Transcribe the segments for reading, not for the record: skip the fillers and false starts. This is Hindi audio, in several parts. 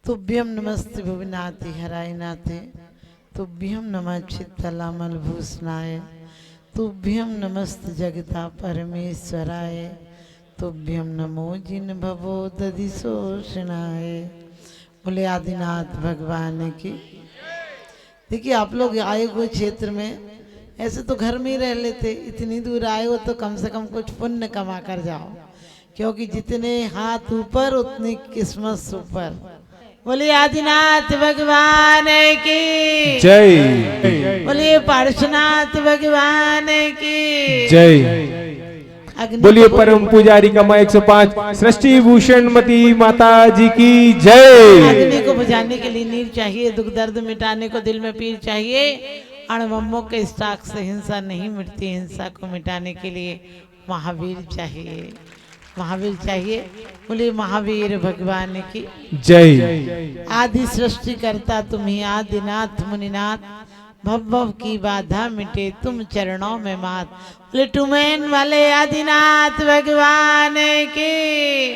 तुभ्यं नमस्ते भुवनाति हराय नाथे, तुभ्यं नमः चित्तलामल भूषणाय, तुभ्यं नमस्ते जगता परमेश्वराय, तुभ्यं नमो जिन भवो दधिशोषणाय। बोले आदिनाथ भगवान की। देखिए आप लोग आए हुए क्षेत्र में, ऐसे तो घर में ही रह लेते, इतनी दूर आए हो तो कम से कम कुछ पुण्य कमा कर जाओ, क्योंकि जितने हाथ ऊपर उतनी किस्मत ऊपर। बोलिए आदिनाथ भगवान की जय। बोलिए पार्श्वनाथ भगवान की जय। बोलिए परम पुजारी का माँ 105 सृष्टि भूषण मती माता जी की जय। अग्नि को बुझाने के लिए नीर चाहिए, दुख दर्द मिटाने को दिल में पीर चाहिए, अणबम्बों के स्टाक से हिंसा नहीं मिटती, हिंसा को मिटाने के लिए महावीर चाहिए, महावीर चाहिए। बोलिए महावीर भगवान की जय। आदि सृष्टि करता तुम ही आदिनाथ मुनिनाथ, भव भव की बाधा मिटे तुम चरणों में मात। बोले टुमेन वाले आदिनाथ भगवान की,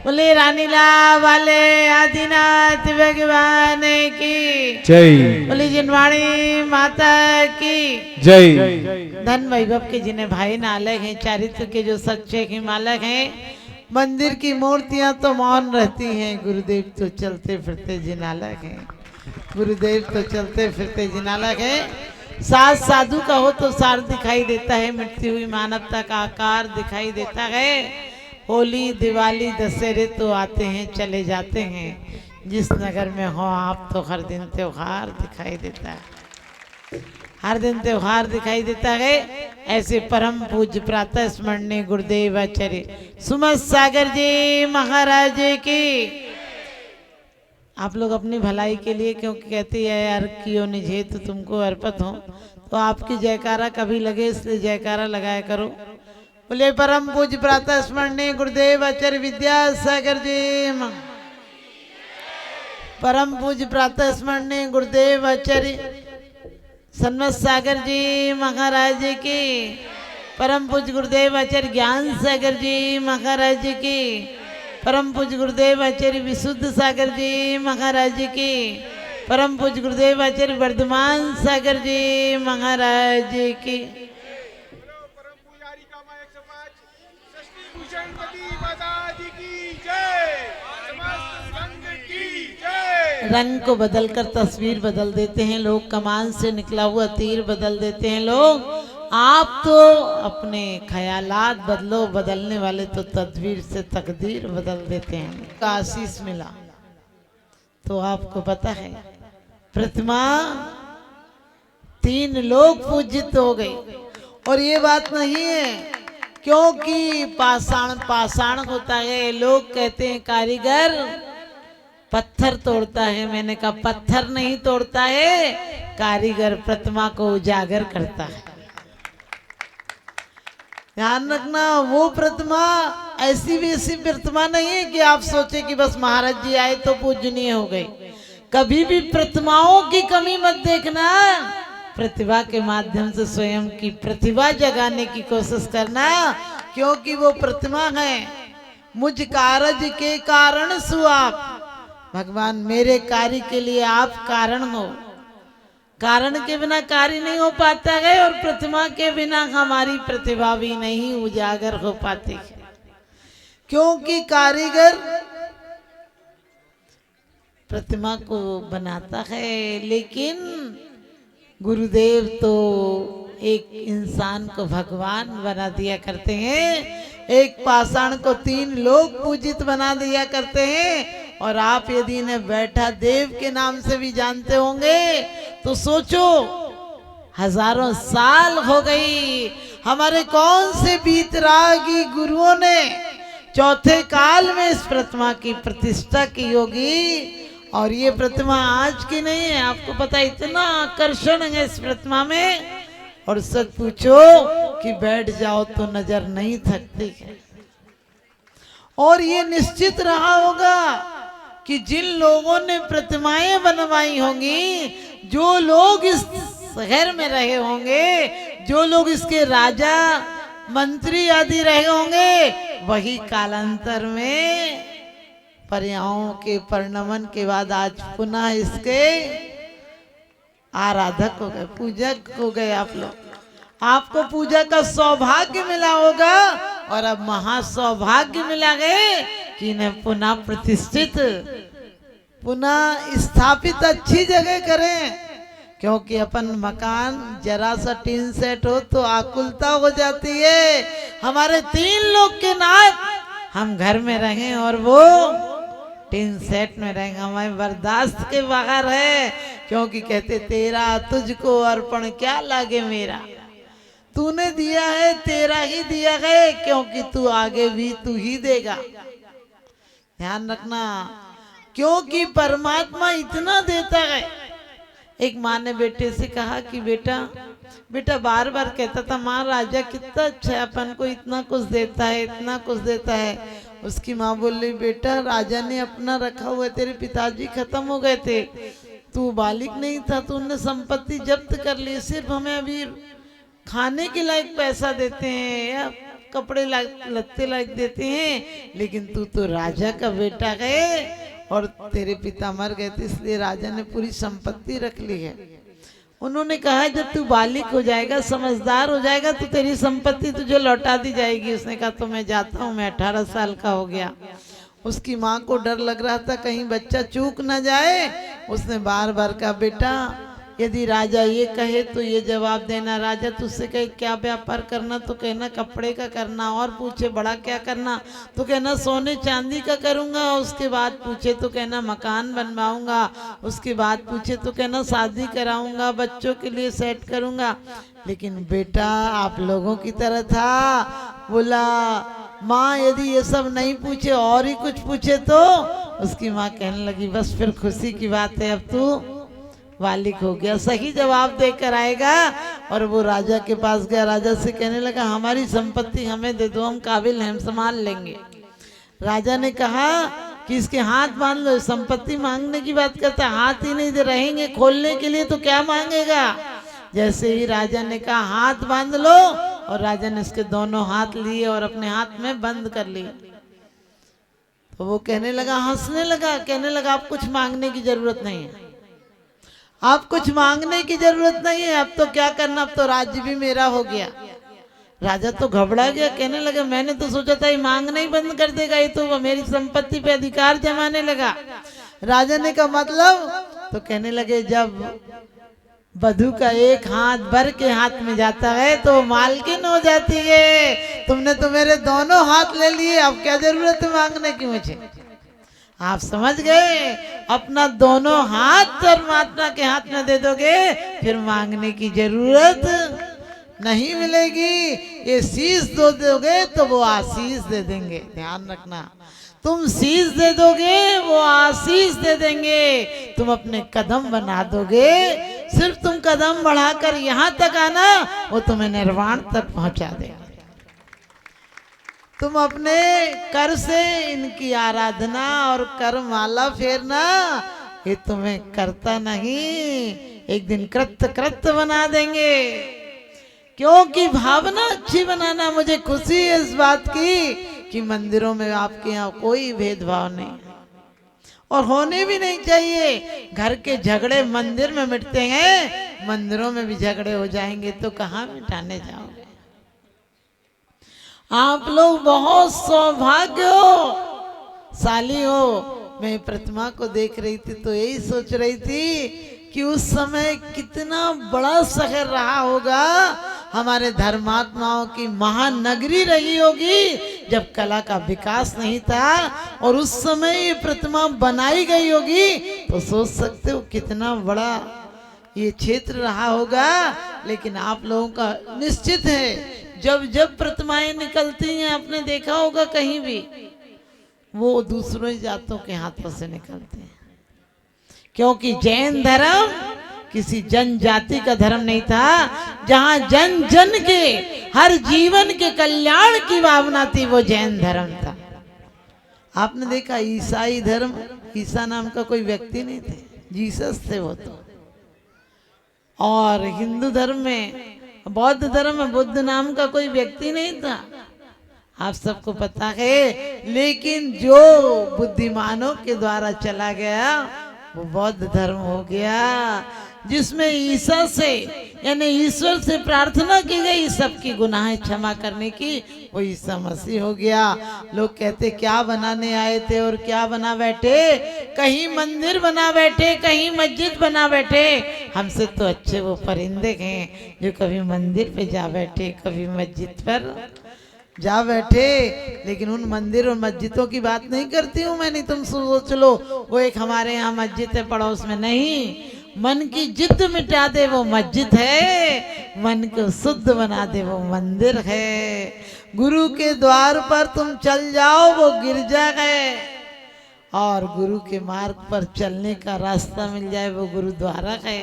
बोले रानीला वाले आदिनाथ भगवान की जय। बोले जिनवाणी माता की जय। धन वैभव के जिन्हें भाई नालक हैं, चारित्र के जो सच्चे हिमालक हैं, मंदिर की मूर्तियां तो मौन रहती हैं, गुरुदेव तो चलते फिरते जिनालक हैं, गुरुदेव तो चलते फिरते जिनालक हैं। साथ साधु का हो तो सार दिखाई देता है, मिटती हुई मानवता का आकार दिखाई देता है। होली दिवाली दशहरे तो आते हैं चले जाते हैं, जिस नगर में हो आप तो हर दिन त्योहार दिखाई देता है, हर दिन त्योहार दिखाई देता है। ऐसे परम पूज्य प्रातः स्मरणीय गुरुदेव आचार्य सुमत सागर जी महाराज की। आप लोग अपनी भलाई के लिए, क्योंकि कहती है यार कियो निजे तो तुमको अर्पित हो, तो आपकी जयकारा कभी लगे इसलिए जयकारा लगाया करो। बोले परम पूज्य प्रातः स्मरणीय गुरुदेव आचार्य विद्यासागर जी, परम पूज्य प्रातः स्मरणीय गुरुदेव आचार्य सन्मत सागर जी महाराज की, परम पूज्य गुरुदेव आचार्य ज्ञान सागर जी महाराज की, परम पूज्य गुरुदेव आचार्य विशुद्ध सागर जी महाराज की, परम पूज्य गुरुदेव आचार्य वर्धमान सागर जी महाराज की। रंग को बदलकर तस्वीर बदल देते हैं लोग, कमान से निकला हुआ तीर बदल देते हैं लोग। आप तो अपने ख्यालात बदलो, बदलने वाले तो तदबीर से तकदीर बदल देते हैं। आशीष मिला तो आपको पता है प्रतिमा 3 लोग पूजित हो गई, और ये बात नहीं है क्योंकि पाषाण पाषाण होता है। लोग कहते हैं कारीगर पत्थर तोड़ता है, मैंने कहा पत्थर नहीं तोड़ता है, कारीगर प्रतिमा को उजागर करता है। ध्यान रखना, वो प्रतिमा ऐसी वैसी प्रतिमा नहीं है कि आप सोचे कि बस महाराज जी आए तो पूजनीय हो गई। कभी भी प्रतिमाओं की कमी मत देखना, प्रतिभा के माध्यम से स्वयं की प्रतिभा जगाने की कोशिश करना, क्योंकि वो प्रतिमा है मुझ कारज के कारण सुआप। भगवान मेरे कार्य के लिए आप कारण हो, कारण के बिना कार्य नहीं हो पाता है, और प्रतिमा के बिना हमारी प्रतिभा भी नहीं उजागर हो पाती है, क्योंकि कारीगर प्रतिमा को बनाता है, लेकिन गुरुदेव तो एक इंसान को भगवान बना दिया करते हैं, एक पाषाण को 3 लोग पूजित बना दिया करते हैं। और आप यदि इन्हें बैठा देव के नाम से भी जानते होंगे तो सोचो, हजारों साल हो गई हमारे कौन से बीतरागी गुरुओं ने चौथे काल में इस प्रतिमा की प्रतिष्ठा की होगी। और ये प्रतिमा आज की नहीं है, आपको पता है इतना आकर्षण है इस प्रतिमा में, और सच पूछो कि बैठ जाओ तो नजर नहीं थकती है। और ये निश्चित रहा होगा कि जिन लोगों ने प्रतिमाएं बनवाई होंगी, जो लोग इस शहर में रहे होंगे, जो लोग इसके राजा मंत्री आदि रहे होंगे, वही कालांतर में पर्याओं के परिणमन के बाद आज पुनः इसके आराधक हो गए, पूजक हो गए आप लोग। आपको पूजा का सौभाग्य मिला होगा और अब महासौभाग्य मिला है कि इन्हें पुनः प्रतिष्ठित, पुनः स्थापित अच्छी जगह करें। क्योंकि अपन मकान जरा सा टीन सेट हो तो आकुलता हो जाती है। हमारे 3 लोग के नाथ हम घर में रहें और वो टीन सेट में रहेंगे, हमें बर्दाश्त के बाहर है। क्योंकि कहते तेरा तुझको अर्पण क्या लागे मेरा, तूने दिया है तेरा ही दिया है, क्योंकि तू आगे भी तू ही देगा। ध्यान रखना, क्योंकि परमात्मा इतना देता है। एक माँ ने बेटे से कहा कि बेटा बार बार कहता था माँ राजा कितना अच्छा है, अपन को इतना कुछ देता है, इतना कुछ देता है। उसकी माँ बोल रही बेटा राजा ने अपना रखा हुआ, तेरे पिताजी खत्म हो गए थे, तू बालिक नहीं था, तूने संपत्ति जब्त कर ली, सिर्फ हमें अभी खाने के लायक पैसा देते हैं या कपड़े लत्ते लायक देते हैं, लेकिन तू तो राजा का बेटा है और तेरे पिता मर गए थे इसलिए राजा ने पूरी संपत्ति रख ली है। उन्होंने कहा जब तू बालिक हो जाएगा, समझदार हो जाएगा तो तेरी संपत्ति तुझे लौटा दी जाएगी। उसने कहा तो मैं जाता हूँ, मैं 18 साल का हो गया। उसकी माँ को डर लग रहा था कहीं बच्चा चूक ना जाए। उसने बार बार कहा बेटा यदि राजा ये कहे तो ये जवाब देना, राजा तुझसे कहे क्या व्यापार करना तो कहना कपड़े का करना, और पूछे बड़ा क्या करना तो कहना सोने चांदी का करूँगा, उसके बाद पूछे तो कहना मकान बनवाऊंगा, उसके बाद पूछे तो कहना शादी कराऊंगा, बच्चों के लिए सेट करूँगा। लेकिन बेटा आप लोगों की तरह था, बोला माँ यदि ये सब नहीं पूछे और ही कुछ पूछे तो। उसकी माँ कहने लगी बस फिर खुशी की बात है, अब तू बालिक हो गया, सही जवाब देकर आएगा। और वो राजा के पास गया, राजा से कहने लगा हमारी संपत्ति हमें दे दो, हम काबिल हैं, हम संभाल लेंगे। राजा ने कहा कि इसके हाथ बांध लो, संपत्ति मांगने की बात करता, हाथ ही नहीं दे रहेंगे खोलने के लिए तो क्या मांगेगा। जैसे ही राजा ने कहा हाथ बांध लो, और राजा ने इसके दोनों हाथ लिए और अपने हाथ में बंद कर लिए। तो वो कहने लगा, हंसने लगा, कहने लगा आप कुछ मांगने की जरूरत नहीं है, आप कुछ मांगने की जरूरत नहीं है, अब तो क्या करना, अब तो राज्य भी मेरा हो गया। राजा तो घबरा गया, कहने लगा मैंने तो सोचा था ये मांगना ही बंद कर देगा, ये तो मेरी संपत्ति पे अधिकार जमाने लगा। राजा ने कहा मतलब, तो कहने लगे जब वधू का एक हाथ बर के हाथ में जाता है तो मालकिन हो जाती है, तुमने तो मेरे दोनों हाथ ले लिए, अब क्या जरूरत है मांगने की मुझे। आप समझ गए, अपना दोनों हाथ परमात्मा के हाथ में दे दोगे फिर मांगने की जरूरत नहीं मिलेगी। ये शीश दो दोगे तो वो आशीष दे देंगे। ध्यान रखना, तुम शीश दे दोगे वो आशीष दे देंगे। तुम अपने कदम बना दोगे, सिर्फ तुम कदम बढ़ाकर यहाँ तक आना, वो तुम्हें निर्वाण तक पहुंचा देगा। तुम अपने कर से इनकी आराधना और कर माला फेरना, ये तुम्हें करता नहीं, एक दिन कृत्य कृत्य बना देंगे। क्योंकि भावना अच्छी बनाना, मुझे खुशी है इस बात की कि मंदिरों में आपके यहाँ कोई भेदभाव नहीं और होने भी नहीं चाहिए। घर के झगड़े मंदिर में मिटते हैं, मंदिरों में भी झगड़े हो जाएंगे तो कहाँ मिटाने जाओगे। आप लोग बहुत सौभाग्यशाली हो। मैं प्रतिमा को देख रही थी तो यही सोच रही थी कि उस समय कितना बड़ा शहर रहा होगा, हमारे धर्मात्माओं की महानगरी रही होगी जब कला का विकास नहीं था, और उस समय ये प्रतिमा बनाई गई होगी तो सोच सकते हो कितना बड़ा ये क्षेत्र रहा होगा। लेकिन आप लोगों का निश्चित है जब जब प्रतिमाएं निकलती हैं, आपने देखा होगा कहीं भी, वो दूसरों ही जातों के हाथों से निकलते हैं। क्योंकि जैन धर्म किसी जनजाति का धर्म नहीं था, जहां जन जन के हर जीवन के कल्याण की भावना थी, वो जैन धर्म था। आपने देखा ईसाई धर्म, ईसा नाम का कोई व्यक्ति नहीं थे, जीसस थे वो तो। और हिंदू धर्म में, बौद्ध धर्म में बुद्ध नाम का कोई व्यक्ति नहीं था। आप सबको पता है। लेकिन जो बुद्धिमानों के द्वारा चला गया वो बौद्ध धर्म हो गया, जिसमें ईसा से यानी ईश्वर से प्रार्थना की गई सबकी गुनाहें क्षमा करने की, वो ईसा मसीह हो गया। लोग कहते क्या बनाने आए थे और क्या बना बैठे, कहीं मंदिर बना बैठे, कहीं मस्जिद बना बैठे। हमसे तो अच्छे वो परिंदे हैं जो कभी मंदिर पे जा बैठे, कभी मस्जिद पर जा बैठे। लेकिन उन मंदिर और मस्जिदों की बात नहीं करती हूँ मैं, नहीं तुम सोच लो वो एक हमारे यहाँ मस्जिद है पड़ोस में, नहीं। मन की जिद मिटा दे वो मस्जिद है, मन को शुद्ध बना दे वो मंदिर है। गुरु के द्वार पर तुम चल जाओ वो गिरजा है, और गुरु के मार्ग पर चलने का रास्ता मिल जाए वो गुरुद्वारा है।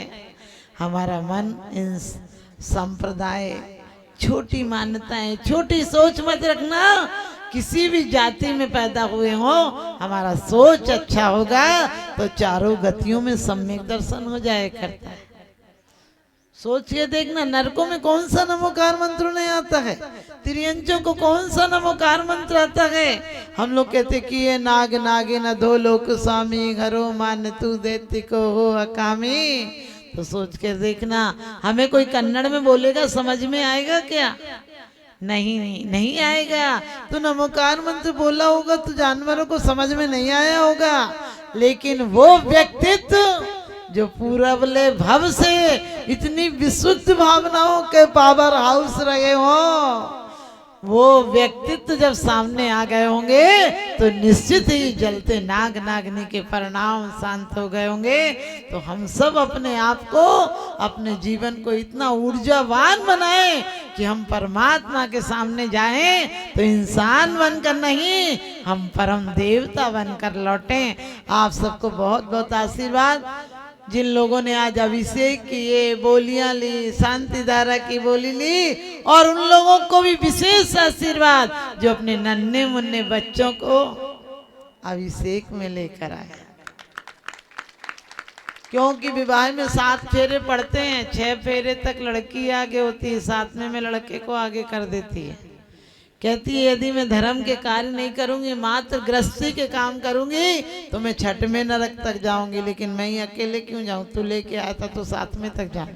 हमारा मन इन संप्रदाय, छोटी मान्यताएं, छोटी सोच मत रखना। किसी भी जाति में पैदा हुए हो, हमारा सोच अच्छा होगा तो चारों गतियों में सम्यक दर्शन हो जाए करता है। सोच के देखना, नरकों में कौन सा नमोकार मंत्र नहीं आता है, त्रियंचों को कौन सा नमोकार मंत्र आता है। हम लोग कहते कि ये नाग नागे न धो लोक स्वामी, घरो मान तू देती को हो अकामी। तो सोच के देखना, हमें कोई कन्नड़ में बोलेगा समझ में आएगा क्या? नहीं आएगा। तो नमोकार मंत्र बोला होगा तो जानवरों को समझ में नहीं आया होगा। लेकिन वो व्यक्तित्व जो पूरबले भव से इतनी विशुद्ध भावनाओं के पावर हाउस रहे हो, वो व्यक्तित्व जब सामने आ गए होंगे तो निश्चित ही जलते नाग नागनी के परिणाम शांत हो गए होंगे। तो हम सब अपने आप को, अपने जीवन को इतना ऊर्जावान बनाएं कि हम परमात्मा के सामने जाएं तो इंसान बनकर नहीं, हम परम देवता बनकर लौटें। आप सबको बहुत बहुत आशीर्वाद। जिन लोगों ने आज अभिषेक किए, बोलियां ली, शांति धारा की बोली ली, और उन लोगों को भी विशेष आशीर्वाद जो अपने नन्हे मुन्ने बच्चों को अभिषेक में लेकर आए। क्योंकि विवाह में 7 फेरे पड़ते हैं, 6 फेरे तक लड़की आगे होती है, 7वें में लड़के को आगे कर देती है। कहती है यदि मैं धर्म के कार्य नहीं करूंगी, मात्र गृहस्थी के काम करूंगी, तो मैं 6वें नरक तक जाऊंगी। लेकिन मैं ही अकेले क्यों जाऊं, तू लेके आया था तो 7वें तक जा।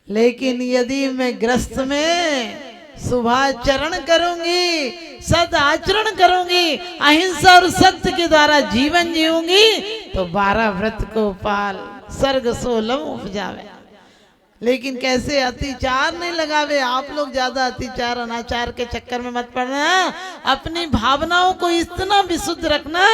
लेकिन यदि मैं गृहस्थ में शुभाचरण करूंगी, सद आचरण करूंगी, अहिंसा और सत्य के द्वारा जीवन जीऊंगी, तो 12 व्रत को पाल सर्ग 16 उपजावे। लेकिन कैसे, अतिचार नहीं लगावे। आप लोग ज्यादा अतिचार अनाचार के चक्कर में मत पड़ना। अपनी भावनाओं को इतना विशुद्ध रखना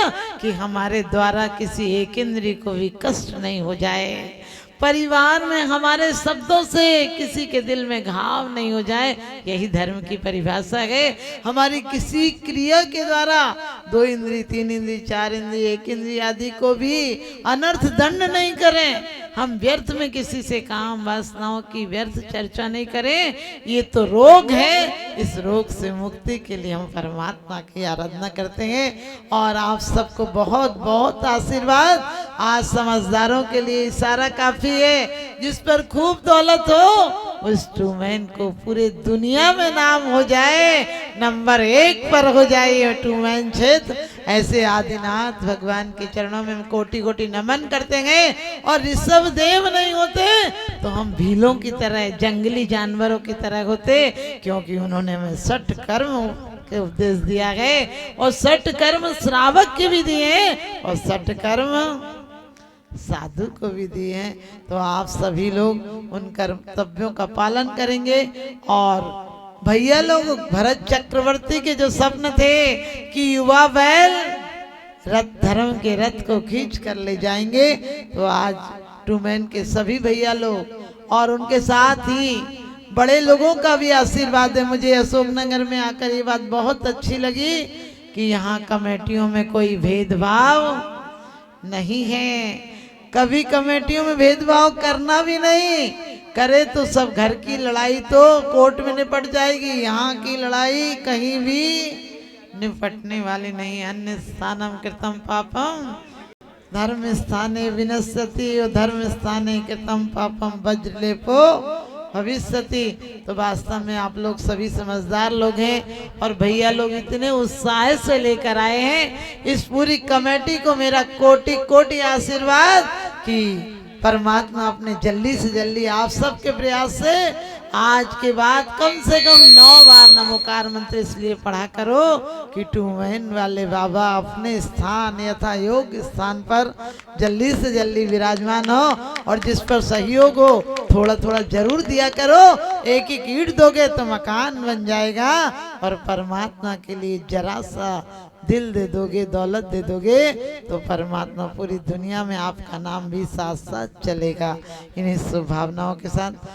कि हमारे द्वारा किसी एक इंद्रिय को भी कष्ट नहीं हो जाए, परिवार में हमारे शब्दों से किसी के दिल में घाव नहीं हो जाए। यही धर्म की परिभाषा है। हमारी किसी क्रिया के द्वारा 2 इंद्रिय, 3 इंद्रिय, 4 इंद्रिय, 1 इंद्रिय आदि को भी अनर्थ दंड नहीं करें। हम व्यर्थ में किसी से काम वासनाओं की व्यर्थ चर्चा नहीं करें। ये तो रोग है, इस रोग से मुक्ति के लिए हम परमात्मा की आराधना करते हैं। और आप सबको बहुत बहुत आशीर्वाद। आज समझदारों के लिए इशारा काफी है। जिस पर खूब दौलत हो उस ट्रूमैन को पूरे दुनिया में नाम हो जाए, नंबर 1 पर हो जाए ये ट्रूमैन क्षेत्र। ऐसे आदिनाथ भगवान के चरणों में कोटि कोटि नमन करते हैं। और ऋषभ देव नहीं होते तो हम भीलों की तरह, जंगली जानवरों की तरह होते, क्योंकि उन्होंने हमें 60 कर्म के उपदेश दिया है। और 60 कर्म श्रावक के भी दिए हैं और 60 कर्म साधु को भी दिए हैं। तो आप सभी लोग उन कर्तव्यों का पालन करेंगे। और भैया लोग, भरत चक्रवर्ती के जो स्वप्न थे कि युवा बैल रथ, धर्म के रथ को खींच कर ले जाएंगे, तो आज ट्रूमैन के सभी भैया लोग और उनके साथ ही बड़े लोगों का भी आशीर्वाद है। मुझे अशोकनगर में आकर ये बात बहुत अच्छी लगी कि यहाँ कमेटियों में कोई भेदभाव नहीं है। कभी कमेटियों में भेदभाव करना भी नहीं, करे तो सब घर की लड़ाई तो कोर्ट में निपट जाएगी। यहाँ की लड़ाई कहीं भी निपटने वाली नहीं। अन्य स्थानम कृतम पापम धर्म स्थाने विनश्यति और धर्म स्थाने कृतम पापम वज्रलेपो भविष्यति। तो वास्तव में आप लोग सभी समझदार लोग हैं और भैया लोग इतने उत्साह से लेकर आए हैं। इस पूरी कमेटी को मेरा कोटि कोटि आशीर्वाद कि परमात्मा अपने जल्दी से जल्दी आप सबके प्रयास से आज के बाद कम से कम 9 बार नमोकार मंत्र इसलिए पढ़ा करो कि टूमैन वाले बाबा अपने स्थान यथा योग्य स्थान पर जल्दी से जल्दी विराजमान हो। और जिस पर सहयोग हो थोड़ा थोड़ा जरूर दिया करो। एक एक ईंट दोगे तो मकान बन जाएगा और परमात्मा के लिए जरा सा दिल दे दोगे, दौलत दे दोगे तो परमात्मा पूरी दुनिया में आपका नाम भी साथ साथ चलेगा। इन्हीं शुभ भावनाओं के साथ